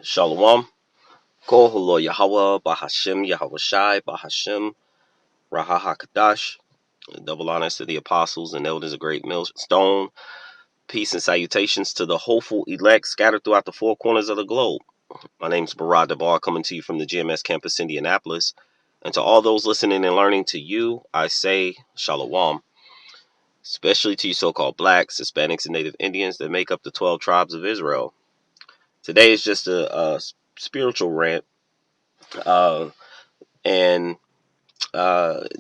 Shalom. Koholo Yahweh, Bahashem, Yahweh Shai, Bahashem, Raha HaKadash. Double honors to the apostles and elders of Great Millstone. Peace and salutations to the hopeful elect scattered throughout the four corners of the globe. My name is Barad Dabar, coming to you from the GMS campus, Indianapolis. And to all those listening and learning to you, I say Shalom. Especially to you so-called blacks, Hispanics, and Native Indians that make up the 12 tribes of Israel. Today is just a spiritual rant. And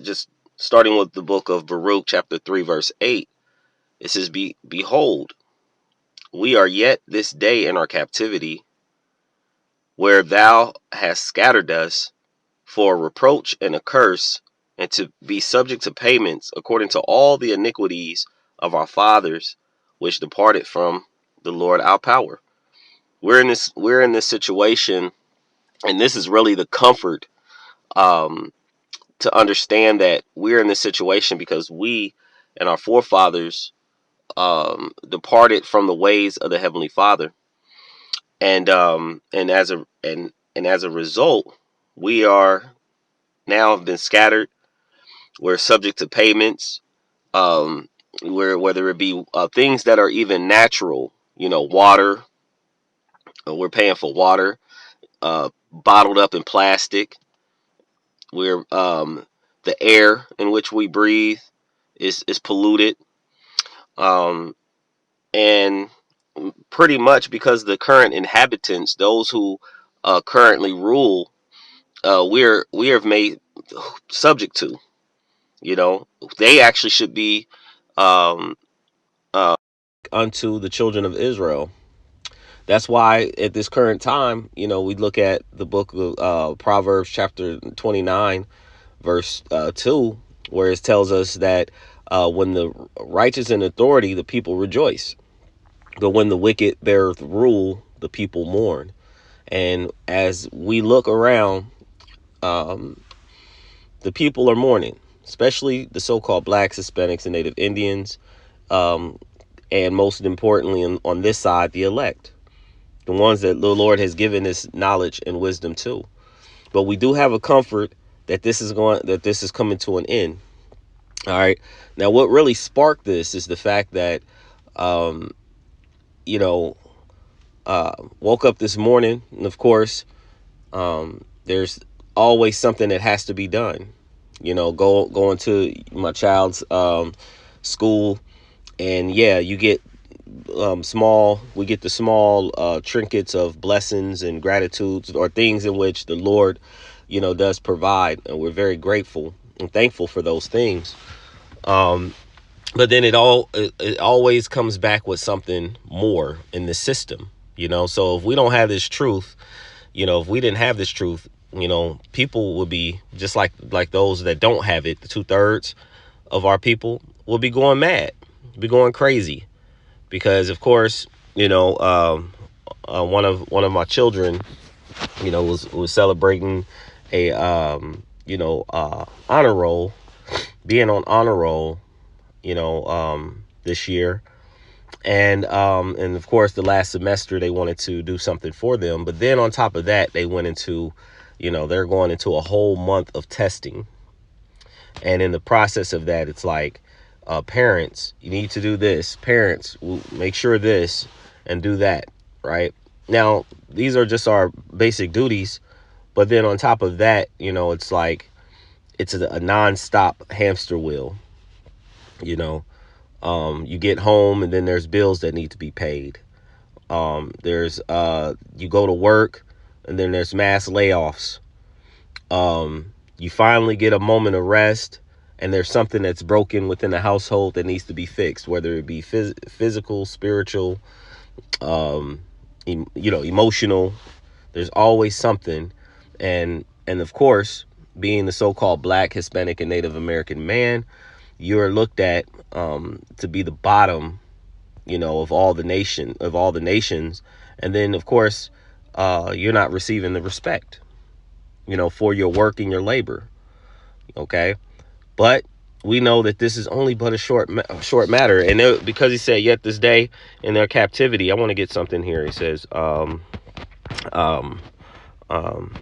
just starting with the book of Baruch, chapter 3, verse 8, it says, Behold, we are yet this day in our captivity, where thou hast scattered us for a reproach and a curse, and to be subject to payments according to all the iniquities of our fathers, which departed from the Lord our power. We're in this situation, and this is really the comfort to understand that we're in this situation because we and our forefathers departed from the ways of the Heavenly Father, and as a result, we are now have been scattered. We're subject to payments, um, whether it be things that are even natural, water. We're paying for water, bottled up in plastic. We're The air in which we breathe is polluted, um, and pretty much because the current inhabitants, those who currently rule, we are made subject to. They actually should be um, uh, unto the children of Israel. That's why at this current time, we look at the book of Proverbs chapter 29, verse 2, where it tells us that when the righteous in authority, the people rejoice. But when the wicked beareth rule, the people mourn. And as we look around, um, the people are mourning, especially the so-called blacks, Hispanics, and Native Indians. And most importantly, on this side, the elect, the ones that the Lord has given this knowledge and wisdom to. But we do have a comfort that this is coming to an end. All right. Now, what really sparked this is the fact that, you know, woke up this morning, and of course, there's always something that has to be done. Going to my child's school, and yeah, you get we get the small trinkets of blessings and gratitudes, or things in which the Lord, does provide, and we're very grateful and thankful for those things. But then it always comes back with something more in the system. So if we don't have this truth, if we didn't have this truth, people would be just like those that don't have it. The 2/3 of our people will be going mad, be going crazy, because of course, one of my children, was celebrating a honor roll, being on honor roll, this year. And of course, the last semester they wanted to do something for them. But then on top of that, they went into, they're going into a whole month of testing. And in the process of that, it's like, parents, you need to do this. Parents, make sure this and do that. Right now, these are just our basic duties. But then on top of that, it's like it's a nonstop hamster wheel. You get home and then there's bills that need to be paid. There's you go to work and then there's mass layoffs. You finally get a moment of rest and there's something that's broken within the household that needs to be fixed, whether it be physical, spiritual, emotional. There's always something. And of course, being the so-called black, Hispanic, and Native American man, you're looked at to be the bottom, of all the nations. And then, of course, you're not receiving the respect, for your work and your labor. OK, but we know that this is only but a short matter. And because he said, yet this day in their captivity, I want to get something here. He says, Um, um,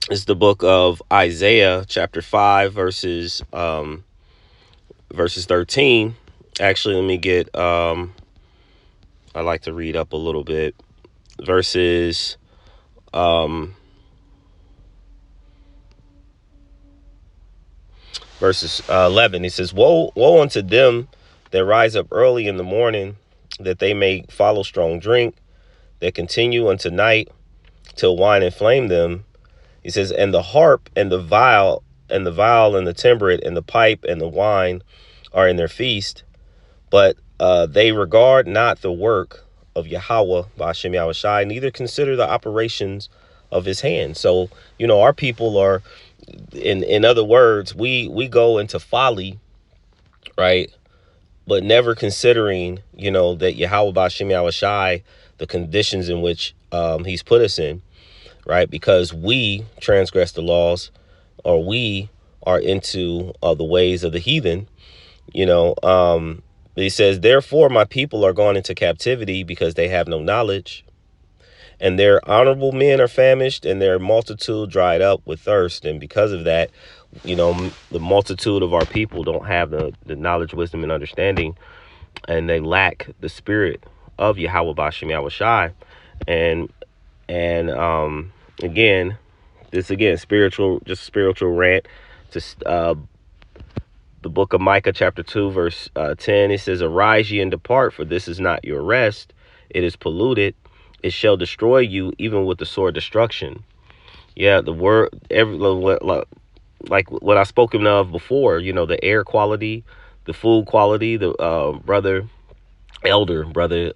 it's the book of Isaiah, chapter 5, verses 13. Actually, let me get I like to read up a little bit. Verses um verses 11. He says, woe unto them that rise up early in the morning, that they may follow strong drink, that continue unto night, till wine inflame them. He says, and the harp and the viol and the timbrel and the pipe and the wine are in their feast, but they regard not the work of Yahweh Ba'ashem Yahushai, neither consider the operations of his hand. So, our people are, in other words, we go into folly, right? But never considering, that Yahweh Ba'ashem Yahushai, the conditions in which he's put us in, right? Because we transgress the laws, or we are into the ways of the heathen. He says, therefore my people are gone into captivity, because they have no knowledge, and their honorable men are famished, and their multitude dried up with thirst. And because of that, the multitude of our people don't have the knowledge, wisdom, and understanding, and they lack the spirit of Yahweh Ba'ashem Yahushai. And again, spiritual rant. Just the book of Micah, chapter 2, verse 10. It says, arise ye and depart, for this is not your rest. It is polluted. It shall destroy you, even with the sword destruction. Yeah, the word, like what I spoken of before, the air quality, the food quality, the elder brother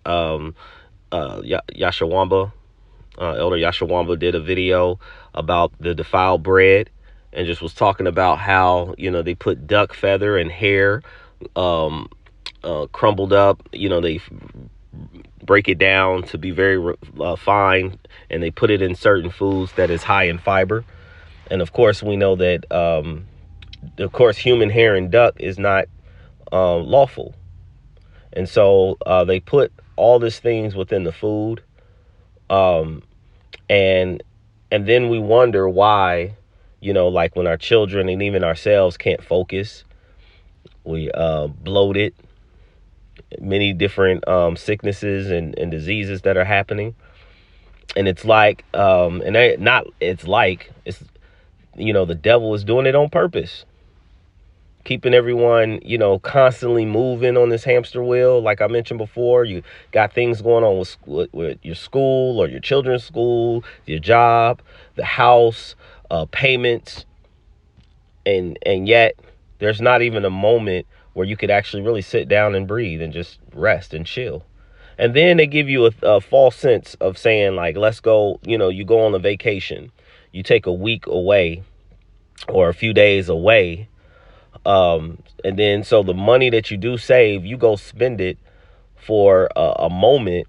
Yashawamba, Elder Yashawamba did a video about the defiled bread, and just was talking about how, they put duck feather and hair crumbled up. They break it down to be very fine, and they put it in certain foods that is high in fiber. And of course, we know that, human hair and duck is not lawful. And so they put all these things within the food. And then we wonder why, like when our children and even ourselves can't focus, we bloated, many different sicknesses and diseases that are happening. And it's like, the devil is doing it on purpose, keeping everyone, constantly moving on this hamster wheel. Like I mentioned before, you got things going on with your school, or your children's school, your job, the house, payments. And yet there's not even a moment where you could actually really sit down and breathe and just rest and chill. And then they give you a false sense of saying, like, let's go, you go on a vacation, you take a week away or a few days away. And then, so the money that you do save, you go spend it for a moment,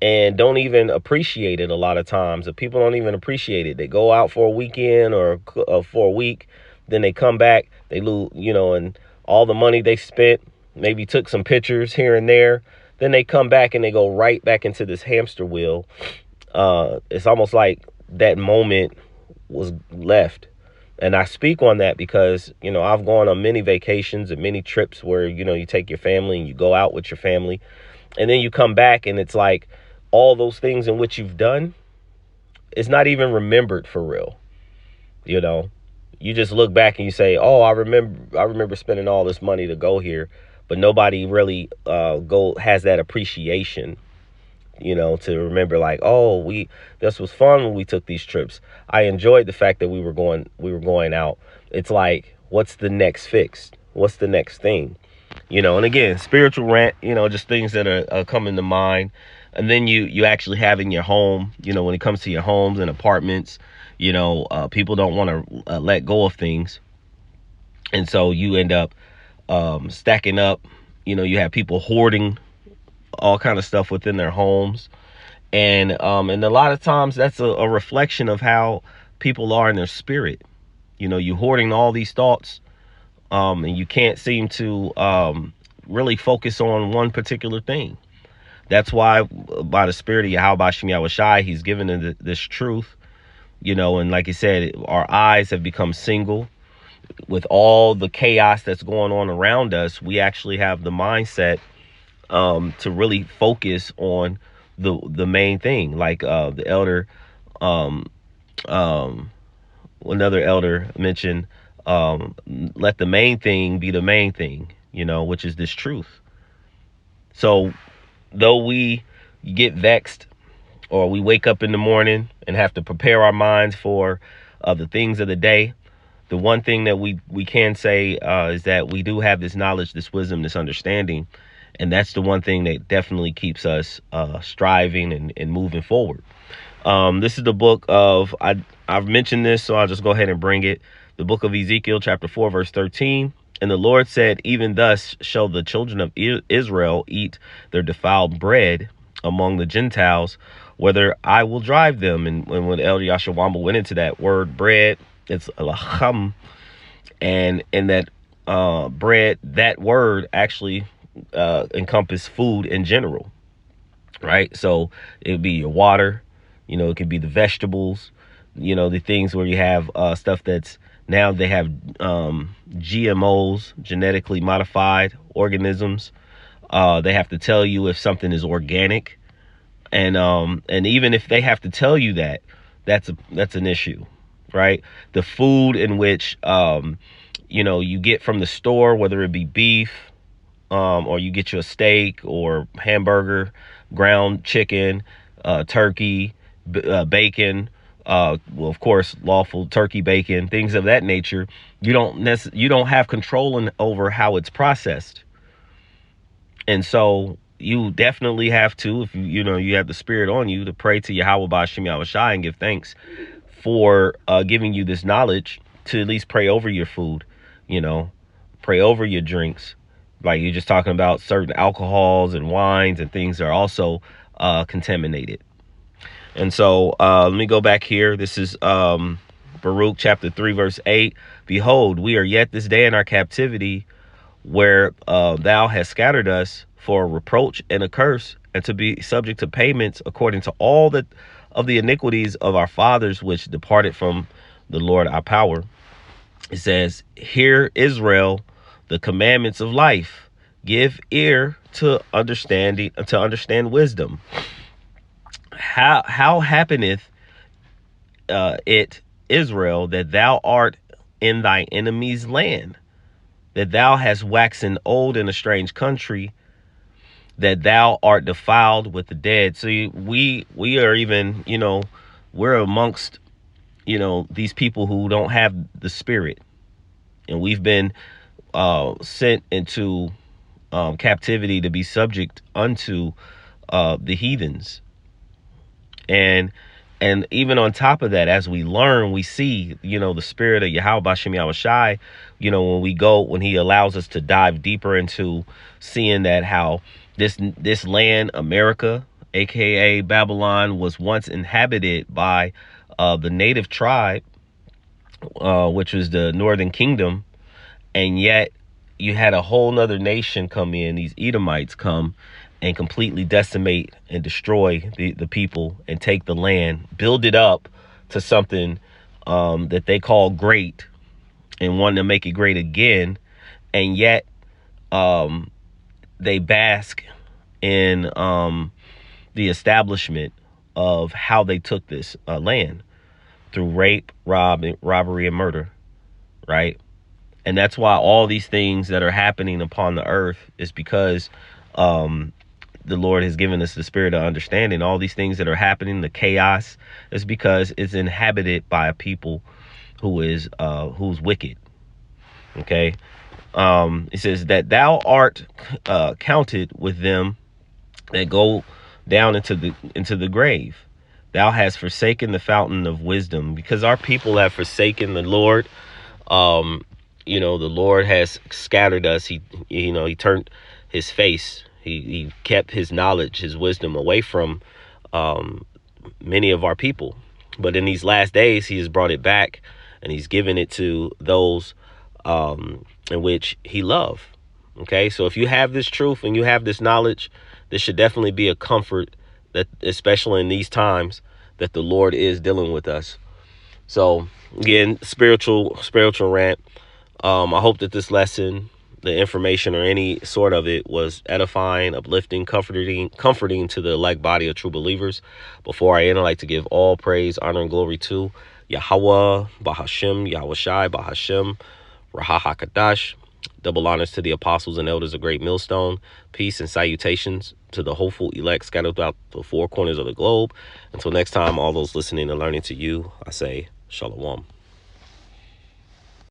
and don't even appreciate it. A lot of times, the people don't even appreciate it. They go out for a weekend or for a week, then they come back, they lose, and all the money they spent, maybe took some pictures here and there. Then they come back and they go right back into this hamster wheel. It's almost like that moment was left. And I speak on that because, I've gone on many vacations and many trips where, you take your family and you go out with your family, and then you come back and it's like all those things in which you've done, it's not even remembered for real. You just look back and you say, oh, I remember spending all this money to go here, but nobody really has that appreciation, to remember, like, oh, this was fun when we took these trips. I enjoyed the fact that we were going out. It's like, what's the next fix? What's the next thing? And again, spiritual rant, just things that are coming to mind. And then you actually have in your home, when it comes to your homes and apartments, people don't want to let go of things. And so you end up stacking up, you have people hoarding all kind of stuff within their homes. And a lot of times that's a reflection of how people are in their spirit. You hoarding all these thoughts, and you can't seem to really focus on one particular thing. That's why, by the spirit of Yahweh Shem Yahweh Shai, he's given this truth, and like he said, our eyes have become single. With all the chaos that's going on around us, we actually have the mindset to really focus on the main thing. Like the elder, um, um, another elder mentioned, let the main thing be the main thing, which is this truth. So though we get vexed, or we wake up in the morning and have to prepare our minds for the things of the day, the one thing that we can say is that we do have this knowledge, this wisdom, this understanding. And that's the one thing that definitely keeps us striving and moving forward. This is the book of, I've mentioned this, so I'll just go ahead and bring it. The book of Ezekiel, chapter 4, verse 13. And the Lord said, even thus shall the children of Israel eat their defiled bread among the Gentiles, whether I will drive them. And when Elder Yashawamba went into that word bread, it's lacham. And in that bread, that word actually encompass food in general, right? So it would be your water, it could be the vegetables, the things where you have stuff that's, now they have GMOs, genetically modified organisms. They have to tell you if something is organic, and even if they have to tell you that, that's an issue, right? The food in which you get from the store, whether it be beef, or you get you a steak or hamburger, ground chicken, turkey, bacon, well, of course, lawful turkey bacon, things of that nature. You don't have control over how it's processed. And so you definitely have to, if you have the spirit on you, to pray to Yahweh Ba'ashem Yahweh Shai and give thanks for giving you this knowledge, to at least pray over your food, pray over your drinks. Like you're just talking about certain alcohols and wines and things are also contaminated. And so let me go back here. This is Baruch chapter 3, verse 8. Behold, we are yet this day in our captivity, where thou hast scattered us for a reproach and a curse, and to be subject to payments according to all of the iniquities of our fathers, which departed from the Lord our power. It says, hear Israel, the commandments of life. Give ear to understand wisdom. How happeneth it, Israel, that thou art in thy enemy's land, that thou hast waxen old in a strange country, that thou art defiled with the dead? So we are even, we're amongst, these people who don't have the spirit, and we've been sent into captivity to be subject unto the heathens. And even on top of that, as we learn, we see, the spirit of Yahweh Ba'ashem Yahweh Shai, when he allows us to dive deeper into seeing that how this land, America, aka Babylon, was once inhabited by the native tribe, which was the Northern Kingdom. And yet you had a whole nother nation come in, these Edomites come and completely decimate and destroy the people and take the land, build it up to something that they call great, and want to make it great again. And yet they bask in the establishment of how they took this land through rape, robbery, and murder, right? And that's why all these things that are happening upon the earth is because the Lord has given us the spirit of understanding. All these things that are happening, the chaos, is because it's inhabited by a people who's wicked. Okay. It says that thou art counted with them that go down into the grave. Thou hast forsaken the fountain of wisdom, because our people have forsaken the Lord. The Lord has scattered us. He turned his face. He kept his knowledge, his wisdom away from many of our people. But in these last days, he has brought it back, and he's given it to those in which he loved. Okay, so if you have this truth and you have this knowledge, this should definitely be a comfort, that especially in these times that the Lord is dealing with us. So again, spiritual rant. I hope that this lesson, the information or any sort of it, was edifying, uplifting, comforting to the elect body of true believers. Before I end, I'd like to give all praise, honor, and glory to Yahweh, Bahashem, Yahweh Shai, Bahashem, Rahahakadash. Double honors to the apostles and elders of Great Millstone. Peace and salutations to the hopeful elect scattered throughout the four corners of the globe. Until next time, all those listening and learning to you, I say Shalom.